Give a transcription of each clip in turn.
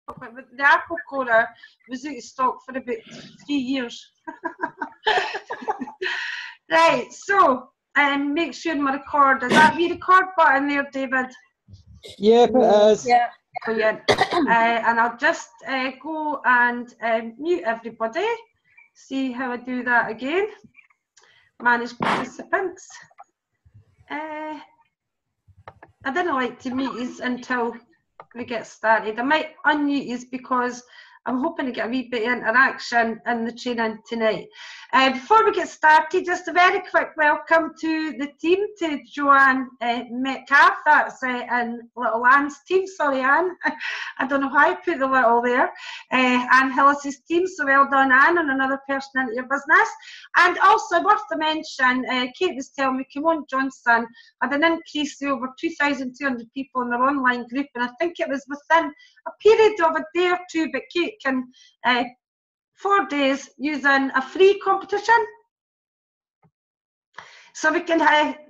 but the apple corer was out of stock for about 3 years. Right, so make sure my record, is that the record button there, David? Yep, it is. Yeah. Brilliant. And I'll just go and mute everybody. See how I do that again. Manage participants. I didn't like to mute you until we get started. I might unmute you because I'm hoping to get a wee bit of interaction in the training tonight. Before we get started, just a very quick welcome to the team, to Joanne Metcalf, that's in Little Anne's team. Sorry, Anne, I don't know why I put the little there. Anne Hillis's team, so well done, Anne, and another person into your business. And also worth to mention, Kate was telling me, Kimon Johnson had an increase of over 2,200 people in their online group, and I think it was within a period of a day or two, but Kate can 4 days using a free competition, so we can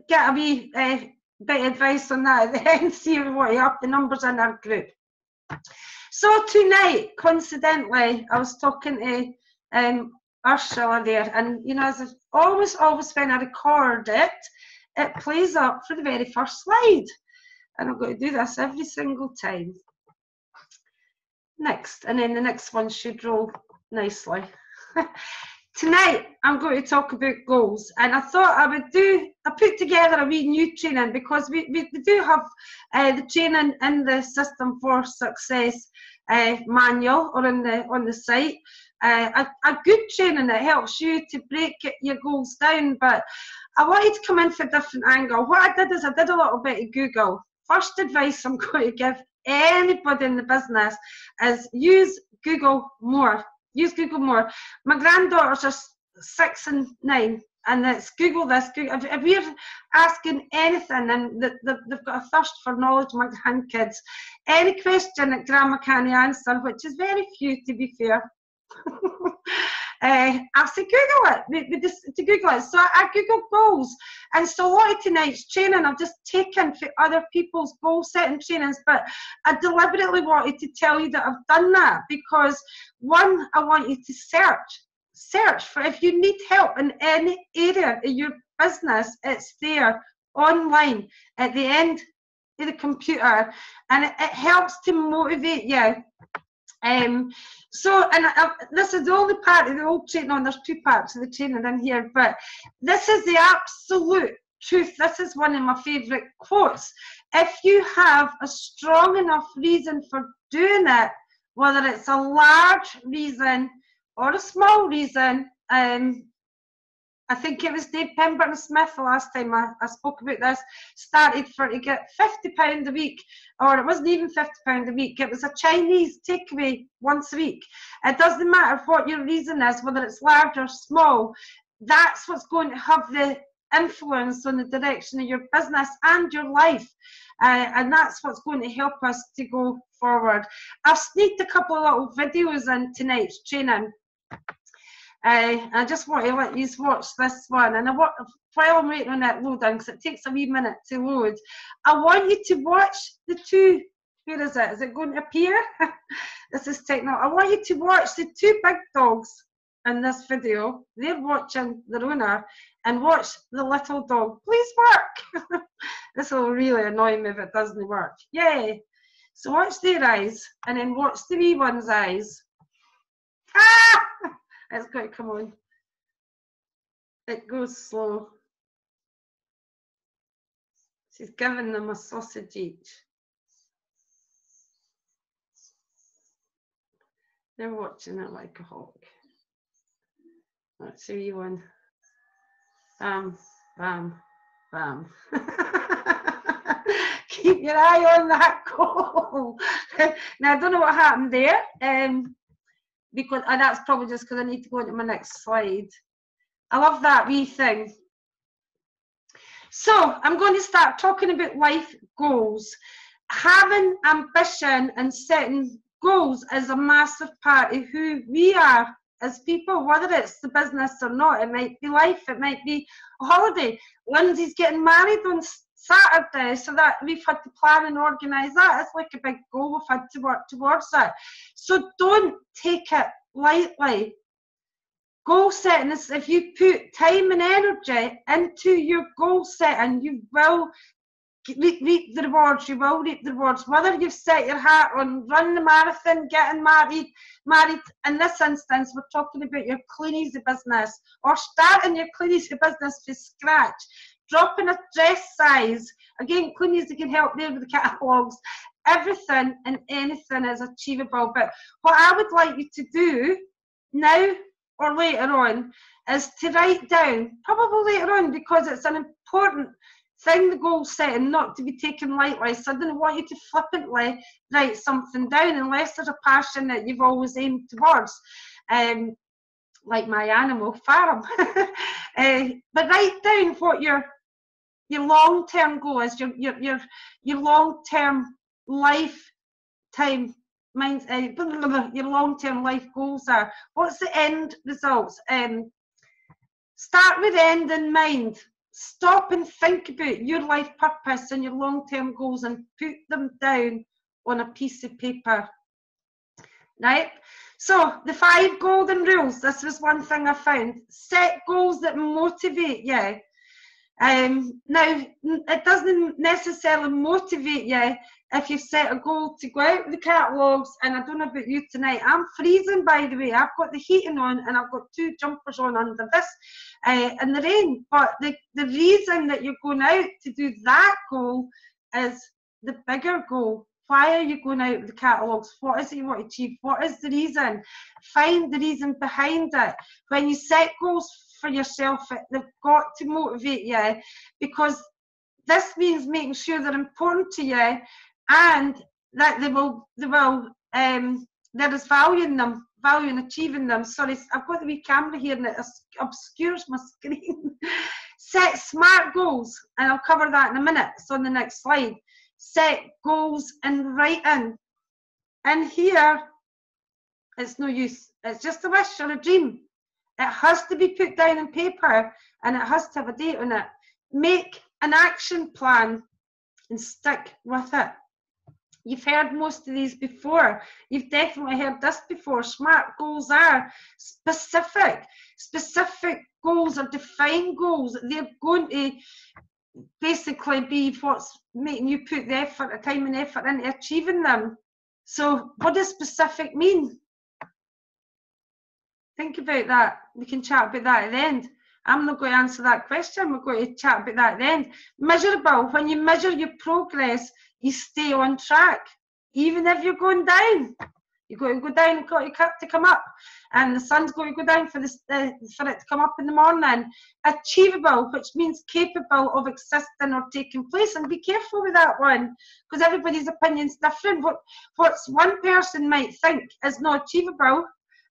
get a wee bit of advice on that at the end, see what you have the numbers in our group. So tonight, coincidentally, I was talking to Ursula there, and you know, as always when I record it, it plays up for the very first slide, and I'm going to do this every single time. Next, and then the next one should roll nicely. Tonight I'm going to talk about goals, and I thought I put together a wee new training, because we do have the training in the System for Success manual or on the site. A good training that helps you to break your goals down, but I wanted to come in for a different angle. What I did is I did a little bit of Google. First advice I'm going to give anybody in the business is use Google more. Use Google more. My granddaughters are 6 and 9, and it's Google this. Google. If you're asking anything, and they've got a thirst for knowledge, my grandkids, any question that Grandma can't answer, which is very few to be fair, I say Google it. To Google it. So I Google goals, and so a lot of tonight's training I've just taken for other people's goal setting trainings, but I deliberately wanted to tell you that I've done that because, one, I want you to search for, if you need help in any area of your business, it's there online at the end of the computer, and it helps to motivate you. This is the only part of the whole training on. There's 2 parts of the training in here, but this is the absolute truth. This is one of my favourite quotes. If you have a strong enough reason for doing it, whether it's a large reason or a small reason, I think it was Dave Pemberton Smith the last time I spoke about this, started to get £50 a week, or it wasn't even £50 a week, it was a Chinese takeaway once a week. It doesn't matter what your reason is, whether it's large or small, that's what's going to have the influence on the direction of your business and your life. And that's what's going to help us to go forward. I've sneaked a couple of little videos in tonight's training. I just want to let you watch this one, and while I'm waiting on that loading, because it takes a wee minute to load, I want you to watch the 2, where is it? Is it going to appear? This is techno. I want you to watch the 2 big dogs in this video. They're watching their owner, and watch the little dog. Please work. This will really annoy me if it doesn't work. Yay. So watch their eyes, and then watch the wee one's eyes. Ah! It's got to come on. It goes slow. She's giving them a sausage each. They're watching it like a hawk. That's a wee one. Bam, bam, bam. Keep your eye on that goal. Now, I don't know what happened there. Because that's probably just because I need to go into my next slide. I love that wee thing. So I'm going to start talking about life goals. Having ambition and setting goals is a massive part of who we are as people, whether it's the business or not. It might be life, it might be a holiday. Lindsay's getting married on Saturday, so that we've had to plan and organise that. It's like a big goal we've had to work towards it. So don't take it lightly. Goal setting is, if you put time and energy into your goal setting, you will reap the rewards. You will reap the rewards. Whether you've set your heart on running the marathon, getting married, in this instance, we're talking about your clean easy business, or starting your clean easy business from scratch, dropping a dress size. Again, clean easy can help there with the catalogues. Everything and anything is achievable. But what I would like you to do now or later on is to write down, probably later on, because it's an important thing, the goal setting, not to be taken lightly. So I don't want you to flippantly write something down unless there's a passion that you've always aimed towards, like my animal farm. But write down what your long-term goal is, your long-term lifetime your long-term life goals are. What's the end results? Start with end in mind. Stop and think about your life purpose and your long-term goals and put them down on a piece of paper. Right? So the 5 golden rules. This was one thing I found. Set goals that motivate you. Now, it doesn't necessarily motivate you if you've set a goal to go out with the catalogues, and I don't know about you tonight, I'm freezing, by the way. I've got the heating on and I've got 2 jumpers on under this in the rain. But the reason that you're going out to do that goal is the bigger goal. Why are you going out with the catalogues? What is it you want to achieve? What is the reason? Find the reason behind it. When you set goals for yourself, they've got to motivate you, because this means making sure they're important to you and that there is value in them, value in achieving them. Sorry, I've got the wee camera here and it obscures my screen. Set SMART goals, and I'll cover that in a minute. It's on the next slide. Set goals in writing. And here, it's no use. It's just a wish or a dream. It has to be put down on paper and it has to have a date on it. Make an action plan and stick with it. You've heard most of these before. You've definitely heard this before. SMART goals are specific. Specific goals are defined goals. They're going to basically be what's making you put the effort, time and effort into achieving them. So what does specific mean? Think about that. We can chat about that at the end. I'm not going to answer that question. We're going to chat about that at the end. Measurable. When you measure your progress, you stay on track. Even if you're going down, you've got to go down and got to come up. And the sun's going to go down for it to come up in the morning. Achievable, which means capable of existing or taking place. And be careful with that one, because everybody's opinion's different. What's one person might think is not achievable,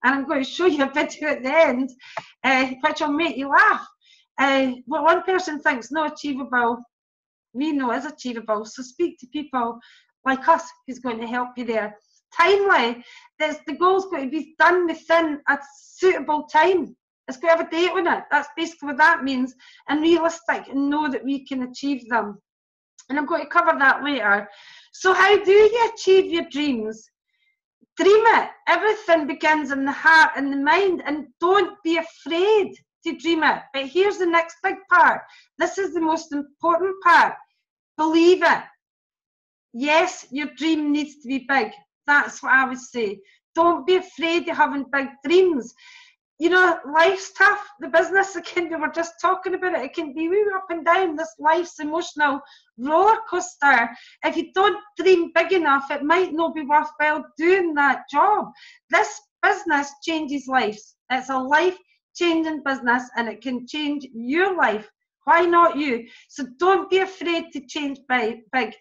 and I'm going to show you a video at the end, which will make you laugh. What one person thinks not achievable, we know is achievable. So speak to people like us who's going to help you there. Timely, the goal's got to be done within a suitable time. It's got to have a date on it. That's basically what that means. And realistic, and know that we can achieve them. And I'm going to cover that later. So how do you achieve your dreams? Dream it. Everything begins in the heart and the mind, and don't be afraid to dream it. But here's the next big part. This is the most important part. Believe it. Yes, your dream needs to be big. That's what I would say. Don't be afraid of having big dreams. You know, life's tough. The business, again, we were just talking about it. It can be wee up and down. This life's emotional roller coaster. If you don't dream big enough, it might not be worthwhile doing that job. This business changes lives. It's a life-changing business, and it can change your life. Why not you? So don't be afraid to change big.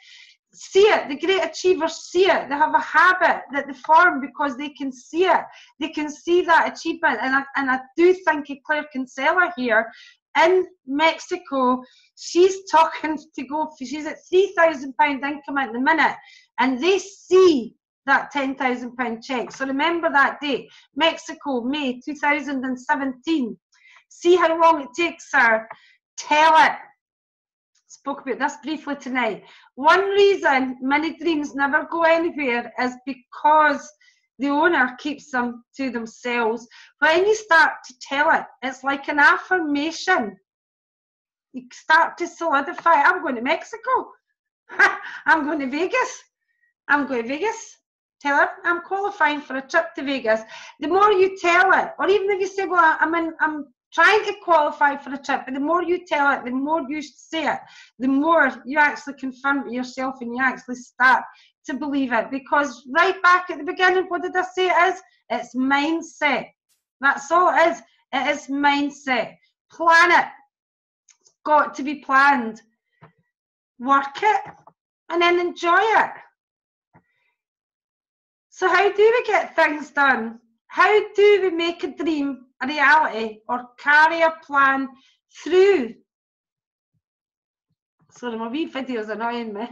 See it. The great achievers see it. They have a habit that they form because they can see it. They can see that achievement. And I do think of Claire Kinsella here in Mexico. She's talking to go, she's at £3,000 income at the minute, and they see that £10,000 check. So remember that date, Mexico, May 2017. See how long it takes her. Tell it. spoke about this briefly tonight. One reason many dreams never go anywhere is because the owner keeps them to themselves. When you start to tell it, it's like an affirmation. You start to solidify. I'm going to Mexico. I'm going to Vegas. I'm going to Vegas. Tell her I'm qualifying for a trip to Vegas. The more you tell it, or even if you say, well, I'm trying to qualify for a trip, but the more you tell it, the more you say it, the more you actually confirm it yourself and you actually start to believe it. Because right back at the beginning, what did I say it is? It's mindset. That's all it is. It is mindset. Plan it. It's got to be planned. Work it and then enjoy it. So how do we get things done? How do we make a dream a reality or carry a plan through? Sorry, my wee video's annoying me.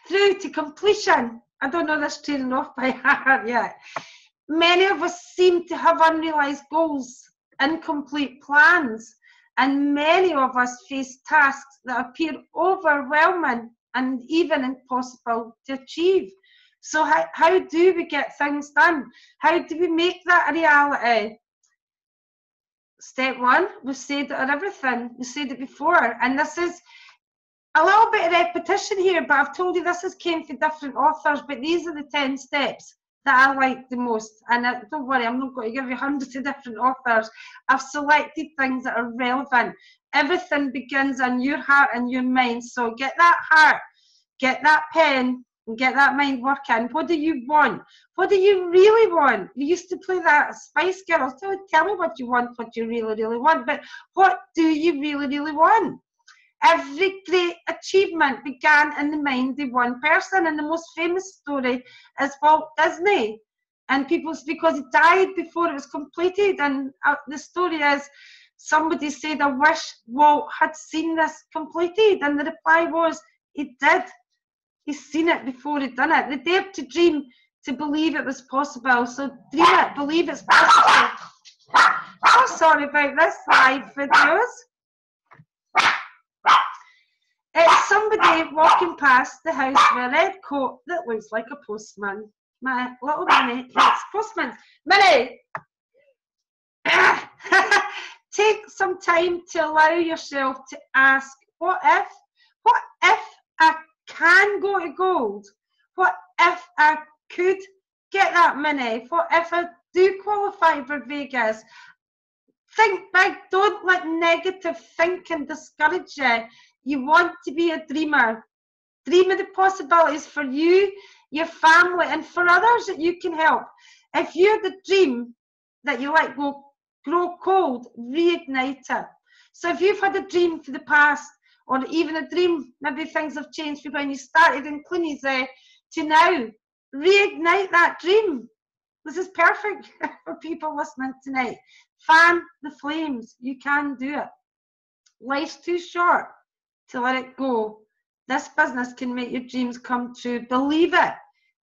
Through to completion. I don't know this training off by heart yet. Many of us seem to have unrealised goals, incomplete plans, and many of us face tasks that appear overwhelming and even impossible to achieve. So how do we get things done? How do we make that a reality? Step one, we've said it on everything. We said it before, and this is a little bit of repetition here, but I've told you this has came from different authors, but these are the 10 steps that I like the most. And don't worry, I'm not going to give you hundreds of different authors. I've selected things that are relevant. Everything begins in your heart and your mind. So get that heart, get that pen, and get that mind working. What do you want? What do you really want? We used to play that Spice Girls. Tell me what you want, what you really, really want. But what do you really, really want? Every great achievement began in the mind of one person, and the most famous story is Walt Disney. And because he died before it was completed, and the story is somebody said, I wish Walt had seen this completed, and the reply was, he did. He's seen it before he'd done it. They dared to dream, to believe it was possible. So dream it, believe it's possible. Oh, sorry about this live videos. It's somebody walking past the house with a red coat that looks like a postman. My little Minnie, yes, postman. Minnie! Take some time to allow yourself to ask, what if? What if I can go to gold? What if I could get that Minnie? What if I do qualify for Vegas? Think big. Don't let negative thinking discourage you. You want to be a dreamer. Dream of the possibilities for you, your family, and for others that you can help. If you had a dream that you let go, grow cold, reignite it. So if you've had a dream for the past, or even a dream, maybe things have changed from when you started in Clunies to now, reignite that dream. This is perfect for people listening tonight. Fan the flames. You can do it. Life's too short to let it go. This business can make your dreams come true. Believe it.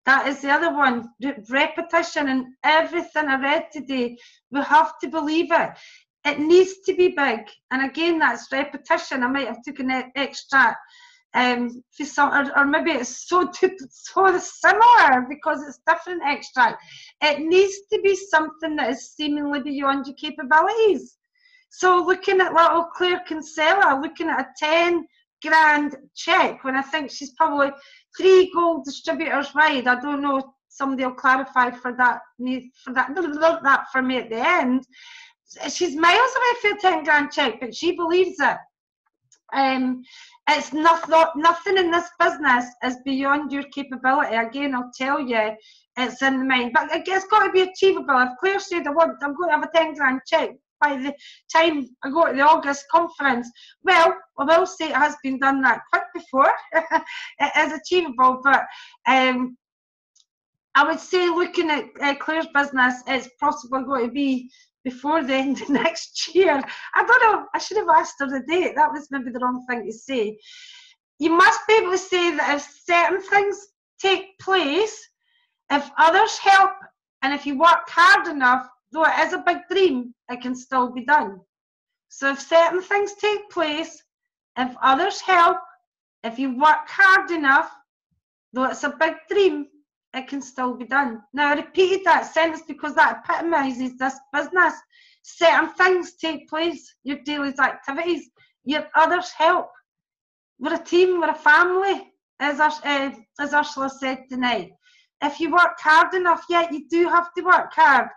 That is the other one. Repetition and everything I read today. We have to believe it. It needs to be big. And again, that's repetition. I might have taken an extract for some, or maybe it's so similar because it's different extract. It needs to be something that is seemingly beyond your capabilities. So looking at little Claire Kinsella, looking at a 10 grand check, when I think she's probably 3 gold distributors wide. I don't know, somebody will clarify that for me at the end. She's miles away from a 10 grand check, but she believes it. It's nothing in this business is beyond your capability. Again, I'll tell you, it's in the mind. But it's got to be achievable. If Claire said I'm going to have a 10 grand check by the time I go to the August conference, well, I will say it has been done that quick before. It is achievable, but I would say looking at Claire's business, it's possibly going to be before the end of next year. I don't know, I should have asked her the date. That was maybe the wrong thing to say. You must be able to say that if certain things take place, if others help, and if you work hard enough, though it is a big dream, it can still be done. So if certain things take place, if others help, If you work hard enough, though it's a big dream, it can still be done. Now, I repeated that sentence because that epitomises this business. Certain things take place, your daily activities, your others help. We're a team, we're a family, as Ursula said tonight. If you work hard enough, yeah, you do have to work hard.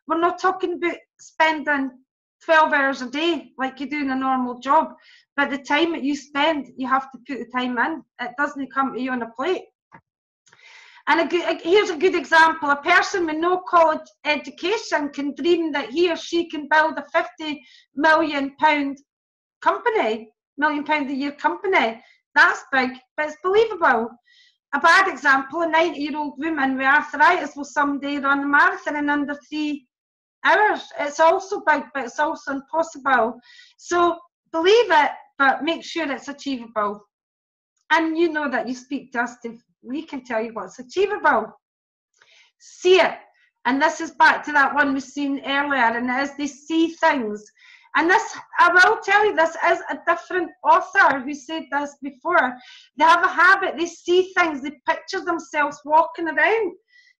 We're not talking about spending 12 hours a day like you do in a normal job, but the time that you spend, you have to put the time in. It doesn't come to you on a plate. And here's a good example. A person with no college education can dream that he or she can build a £50 million company, £1 million a year company. That's big, but it's believable. A bad example, a 90-year-old woman with arthritis will someday run a marathon in under 3 hours. It's also big, but it's also impossible. So believe it, but make sure it's achievable. And you know that you speak to us, we can tell you what's achievable. See it. And this is back to that one we've seen earlier, and it is they see things. And this, I will tell you, this is a different author who said this before. They have a habit, they see things, they picture themselves walking around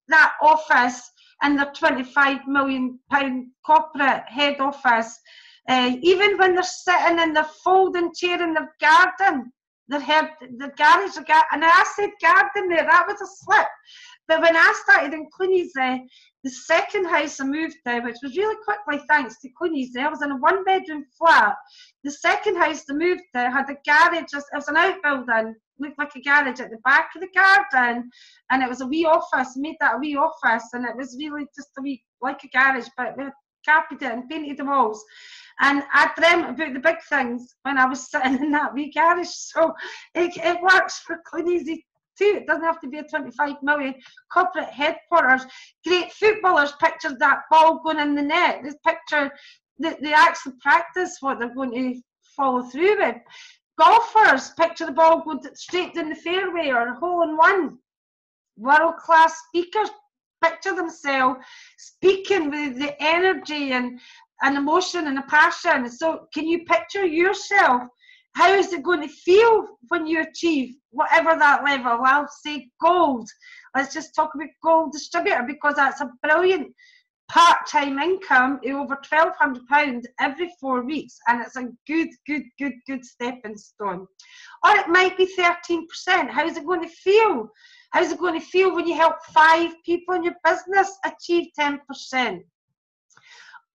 that office in their £25 million corporate head office. Even when they're sitting in their folding chair in their garden, their garage, and I said garden there, that was a slip. But when I started in Clunies, the second house I moved to, which was really quickly thanks to Clunies, I was in a 1-bedroom flat. The second house I moved to had a garage, it was an outbuilding, looked like a garage at the back of the garden, and it was a wee office, made that a wee office, and it was really just a wee, like a garage, but we carpeted it and painted the walls. And I dreamt about the big things when I was sitting in that wee garage. So it works for Clunies too. It doesn't have to be a 25 million corporate headquarters. Great footballers picture that ball going in the net. They picture, they actually practice what they're going to follow through with. Golfers picture the ball going straight down the fairway or a hole in one. World-class speakers picture themselves speaking with the energy and emotion and a passion. So can you picture yourself? How is it going to feel when you achieve whatever that level? I'll say gold. Let's just talk about gold distributor, because that's a brilliant part-time income of over £1,200 every 4 weeks, and it's a good stepping stone. Or it might be 13%. How's it going to feel? How's it going to feel when you help 5 people in your business achieve 10%?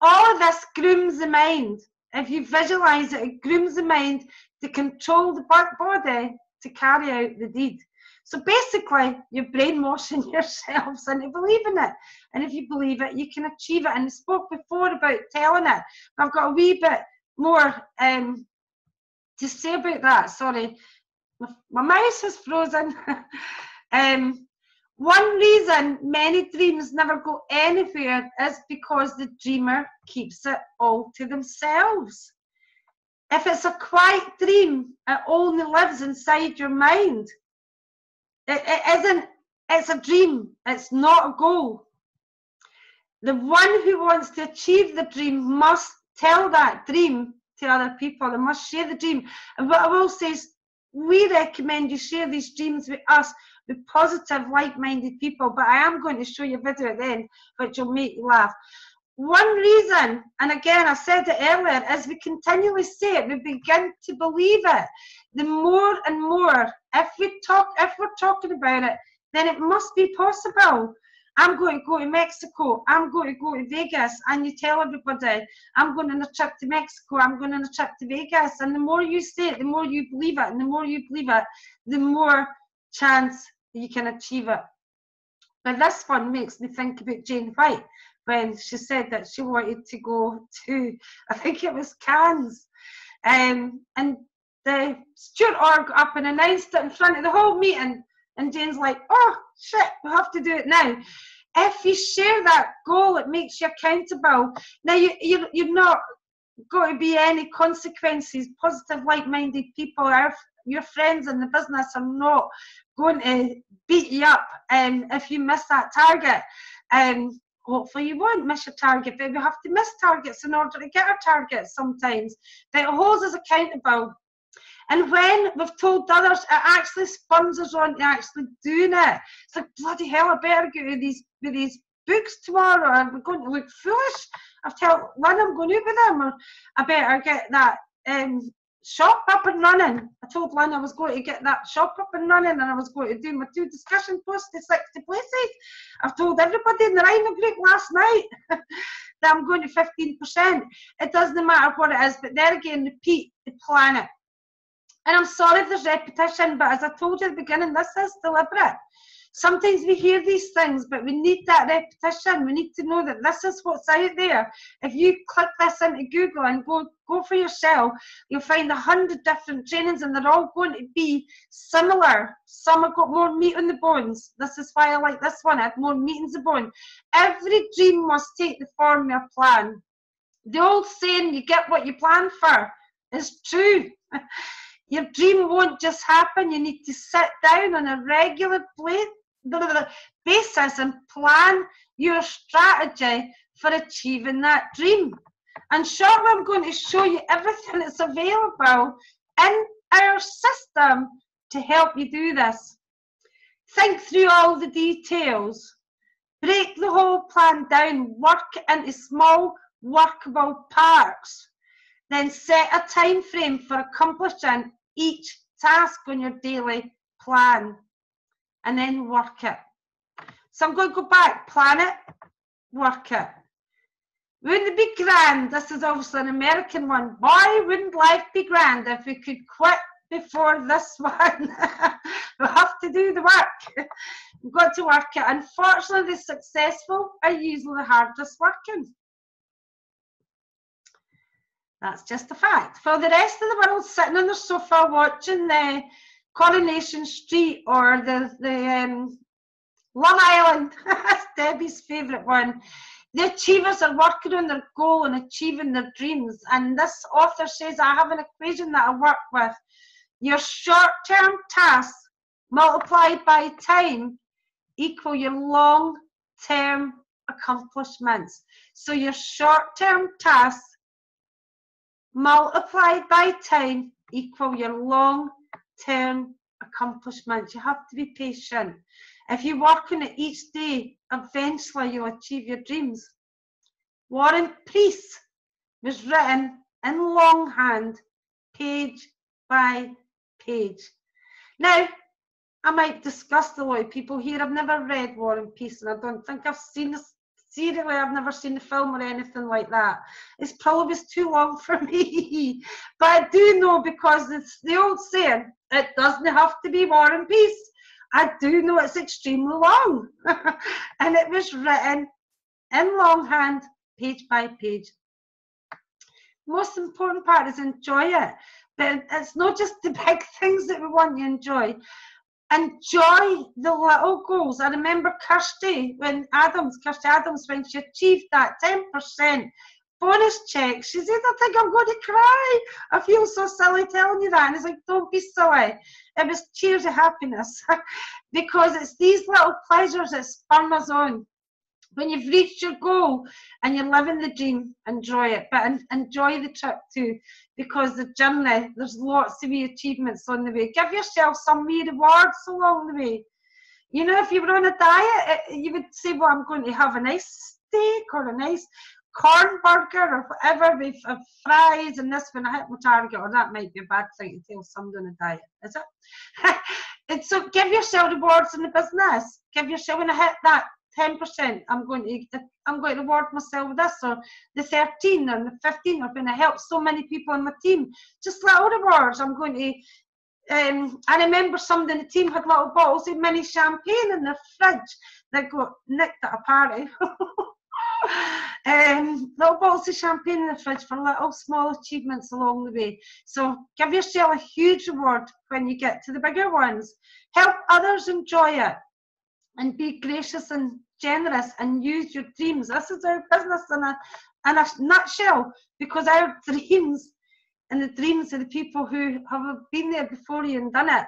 All of this grooms the mind. If you visualize it, it grooms the mind to control the body to carry out the deed. So basically, you're brainwashing yourselves into believing it. And if you believe it, you can achieve it. And I spoke before about telling it. I've got a wee bit more to say about that. Sorry, my mouse is frozen. One reason many dreams never go anywhere is because the dreamer keeps it all to themselves. If it's a quiet dream, it only lives inside your mind. It isn't, it's a dream, it's not a goal. The one who wants to achieve the dream must tell that dream to other people. They must share the dream. And what I will say is, we recommend you share these dreams with us, with positive, like-minded people. But I am going to show you a video at the end, which will make you laugh. One reason, and again I said it earlier, as we continually say it, we begin to believe it. The more and more, if we're talking about it, then it must be possible. I'm going to go to Mexico, I'm going to go to Vegas, and you tell everybody, I'm going on a trip to Mexico, I'm going on a trip to Vegas, and the more you say it, the more you believe it, and the more you believe it, the more chance you can achieve it. But this one makes me think about Jane White, when she said that she wanted to go to, I think it was Cannes, and the steward got up and announced it in front of the whole meeting, and Jane's like, oh shit, we have to do it now. If you share that goal, it makes you accountable. Now you're not going to be any consequences. Positive, like-minded people, your friends in the business are not going to beat you up if you miss that target. Hopefully you won't miss your target, but we have to miss targets in order to get our targets sometimes. But it holds us accountable. And when we've told others, it actually spurs us on to actually doing it. It's like, bloody hell, I better get with these books tomorrow, or I'm going to look foolish. I've told Lynn I'm going out with them, or I better get that shop up and running. I told Lynn I was going to get that shop up and running, and I was going to do my 2 discussion posts to 60 places. I've told everybody in the Rhino group last night that I'm going to 15%. It doesn't matter what it is, but there again, repeat the planet. And I'm sorry if there's repetition, but as I told you at the beginning, this is deliberate. Sometimes we hear these things, but we need that repetition. We need to know that this is what's out there. If you click this into Google and go for yourself, you'll find 100 different trainings, and they're all going to be similar. Some have got more meat on the bones. This is why I like this one. I have more meat on the bone. Every dream must take the form of a plan. The old saying, you get what you plan for, is true. Your dream won't just happen. You need to sit down on a regular basis and plan your strategy for achieving that dream. And shortly I'm going to show you everything that's available in our system to help you do this. Think through all the details. Break the whole plan down. Work it into small workable parts. Then set a time frame for accomplishing each task on your daily plan, and then work it. So I'm going to go back, plan it, work it. Wouldn't it be grand? This is obviously an American one. Boy, wouldn't life be grand if we could quit before this one. We have to do the work. We've got to work it. Unfortunately, the successful are usually the hardest working. That's just a fact. For the rest of the world sitting on their sofa watching the Coronation Street or the Love Island, that's Debbie's favourite one. The achievers are working on their goal and achieving their dreams. And this author says, I have an equation that I work with. Your short-term tasks multiplied by time equal your long-term accomplishments. So your short-term tasks multiplied by time equal your long-term accomplishments. You have to be patient. If you work on it each day, eventually you'll achieve your dreams. War and Peace was written in longhand, page by page. Now, I might disgust a lot of people here. I've never read War and Peace, and I don't think I've seen this. Seriously, I've never seen the film or anything like that. It's probably too long for me. But I do know, because it's the old saying, it doesn't have to be War and Peace. I do know it's extremely long. And it was written in longhand, page by page. Most important part is enjoy it. But it's not just the big things that we want you to enjoy. Enjoy the little goals. I remember Kirsty Adams, when she achieved that 10% bonus check, she said, I think I'm going to cry. I feel so silly telling you that. And it's like, don't be silly. It was tears of happiness. Because it's these little pleasures that spur us on. When you've reached your goal and you're living the dream, enjoy it. But enjoy the trip too, because the journey, there's lots of wee achievements on the way. Give yourself some wee rewards along the way. You know, if you were on a diet, you would say, well, I'm going to have a nice steak or a nice corn burger or whatever with fries and this when I hit my target. Or that might be a bad thing to tell somebody on a diet, is it? And so give yourself rewards in the business. Give yourself, when I hit that 10%, I'm going to reward myself with this, or the 13 or the 15, or when I help so many people on my team. Just little rewards. I'm going to, I remember somebody in the team had little bottles of mini champagne in their fridge that got nicked at a party. Little bottles of champagne in the fridge for little small achievements along the way. So give yourself a huge reward when you get to the bigger ones. Help others enjoy it. And be gracious and generous and use your dreams. This is our business in a nutshell, because our dreams and the dreams of the people who have been there before you and done it,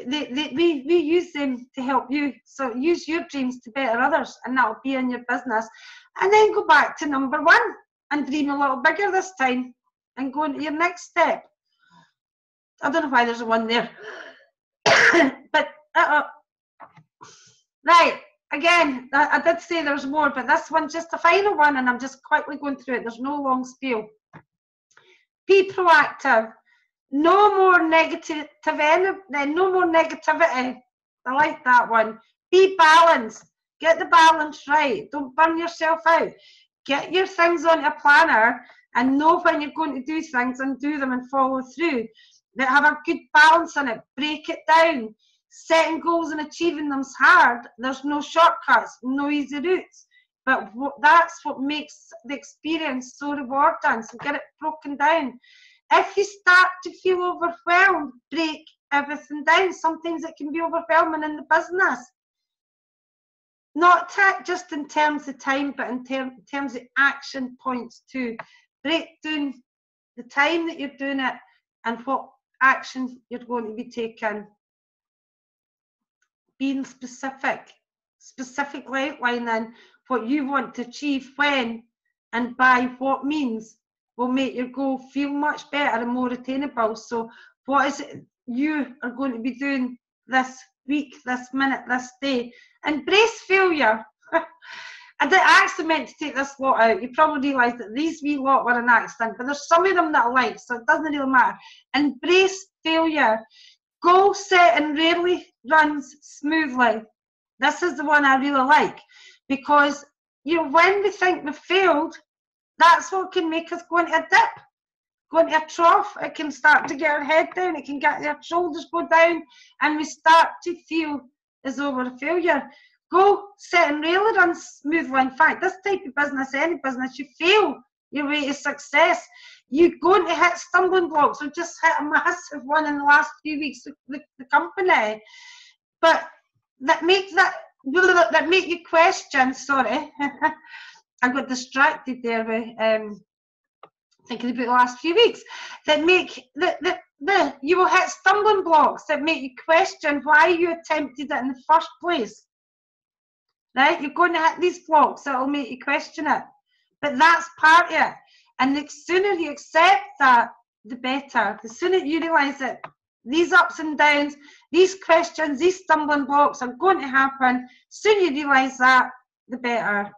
we use them to help you. So use your dreams to better others, and that'll be in your business. And then go back to number one and dream a little bigger this time and go into your next step. I don't know why there's a one there. But, right, again, I did say there's more, but this one's just the final one, and I'm just quickly going through it. There's no long spiel. Be proactive. No more negativity. No more negativity. I like that one. Be balanced. Get the balance right. Don't burn yourself out. Get your things on a planner and know when you're going to do things and do them and follow through. That have a good balance in it. Break it down. Setting goals and achieving them's hard. There's no shortcuts, no easy routes. But that's what makes the experience so rewarding. So get it broken down. If you start to feel overwhelmed, break everything down. Sometimes it can be overwhelming in the business. Not just in terms of time, but in terms of action points too. Break down the time that you're doing it and what action you're going to be taking. Being specific outlining what you want to achieve when and by what means will make your goal feel much better and more attainable. So what is it you are going to be doing this week, this minute, this day? Embrace failure. I actually meant to take this lot out. You probably realised that these wee lot were an accident, but there's some of them that I like, so it doesn't really matter. Embrace failure. Goal setting rarely runs smoothly. This is the one I really like, because when we think we've failed, that's what can make us go into a dip, go into a trough. It can start to get our head down, it can get our shoulders go down, and we start to feel as though we're a failure. Goal setting rarely runs smoothly. In fact, this type of business, any business, you fail your way to success. You're going to hit stumbling blocks. We've just hit a massive one in the last few weeks with the company. But that make you question, sorry. I got distracted there with thinking about the last few weeks. That make you will hit stumbling blocks that make you question why you attempted it in the first place. Right? You're going to hit these blocks that will make you question it. But that's part of it. And the sooner you accept that, the better. The sooner you realise that these ups and downs, these questions, these stumbling blocks are going to happen, the sooner you realise that, the better.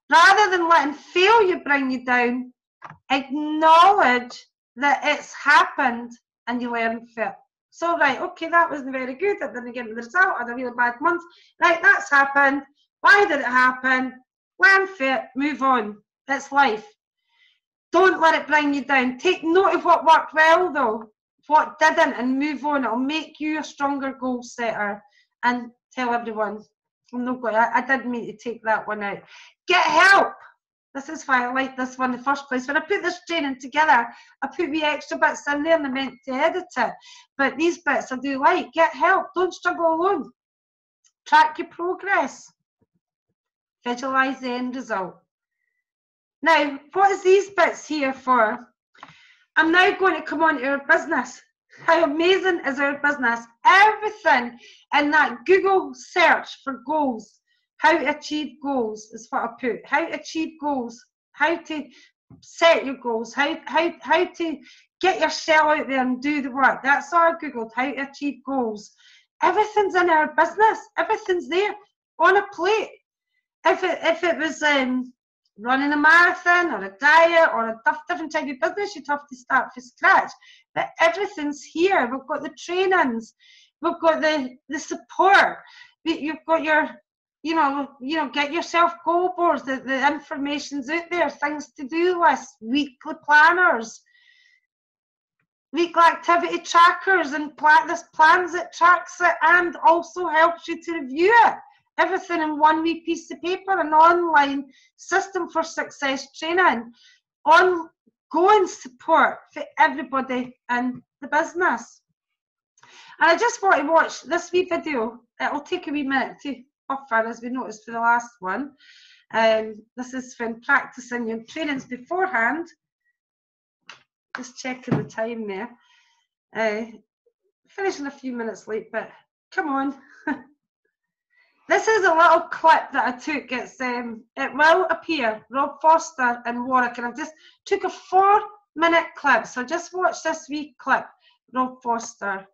Rather than letting failure bring you down, acknowledge that it's happened and you learn from it. So, right, okay, that wasn't very good. I didn't get the result. I had a really bad month. Right, that's happened. Why did it happen? Learn from it. Move on. It's life. Don't let it bring you down. Take note of what worked well, though, what didn't, and move on. It'll make you a stronger goal setter. And tell everyone. I didn't mean to take that one out. Get help. This is why I like this one in the first place. When I put this training together, I put the extra bits in there and I meant to edit it. But these bits I do like. Get help. Don't struggle alone. Track your progress. Visualise the end result. Now, what is these bits here for? I'm now going to come on to our business. How amazing is our business? Everything in that Google search for goals. How to achieve goals is what I put. How to achieve goals. How to set your goals. How to get yourself out there and do the work. That's all I Googled. How to achieve goals. Everything's in our business. Everything's there on a plate. If it was running a marathon or a diet or a different type of business, you'd have to start from scratch. But everything's here. We've got the trainings. We've got the support. You've got your get yourself goal boards. The information's out there. Things to do lists, weekly planners, weekly activity trackers, and there's plans that tracks it and also helps you to review it. Everything in one wee piece of paper, an online system for success training, ongoing support for everybody in the business. And I just want to watch this wee video. It'll take a wee minute to buffer, as we noticed for the last one. This is from practicing your trainings beforehand. Just checking the time there. Finishing a few minutes late, but come on. This is a little clip that I took. It will appear, Rob Foster and Warwick, and I just took a 4-minute clip. So just watch this wee clip. Rob Foster.